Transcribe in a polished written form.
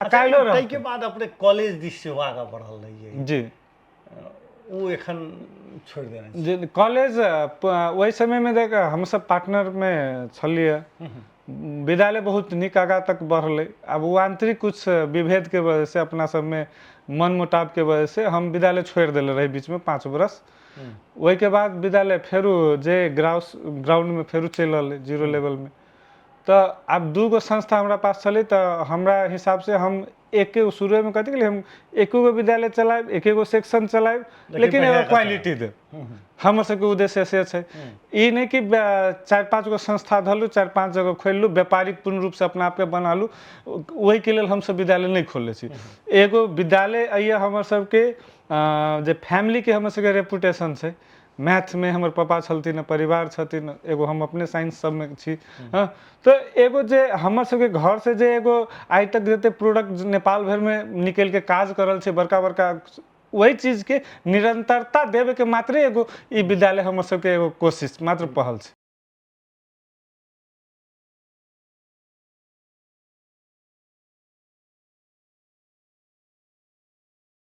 काल्हिओ ताहि के रहतै। बाद अपने कॉलेज दिस से आगाँ बढ़ल रहिए जी वो एखन छोड़ देने छी। जे कॉलेज वही समय में देख हम सब पार्टनर में छलिए, विद्यालय बहुत निक आगाँ तक बढ़ले। अब वो आंतरिक कुछ विभेद के वजह से अपना सब में मन मुटाव के वजह से हम विद्यालय छोड़ दिले रही बीच में 5 बरस। वही के बाद विद्यालय फेरू जे ग्राउंड में फेरू चल रहे 0 लेवल में। तो अब 2 गो संस्था हमारा पास चले, तो हमारा हिसाब से हम एक शुरू में कहते कि हम एक गो विद्यालय चलाए, एक गो सेक्शन चलाए, लेकिन एगो क्वालिटी दे। हमर सबके उद्देश्य से है, ये नहीं कि 4-5 गो संस्था धलू, 4-5 जगह खोलू, व्यापारिक पूर्ण रूप से अपना आप के बना लू, वही के लिए हम सब विद्यालय नहीं खोले छी। एगो विद्यालय आइए हमर सबके जे फैमिली के हमर सबके रेपुटेशन है, मैथ में हमर पापा छलथिन, परिवार छथिन, एगो हम अपने साइंस सब में छी। हाँ, तो एगो जे हमर सबके घर से जे एगो आज तक जते प्रोडक्ट नेपाल भर में निकल के काज करल छै, बड़का बड़का वही चीज के निरंतरता देवे के मात्र एगो ई विद्यालय हमर सबके एगो कोशिश मात्र पहल छै।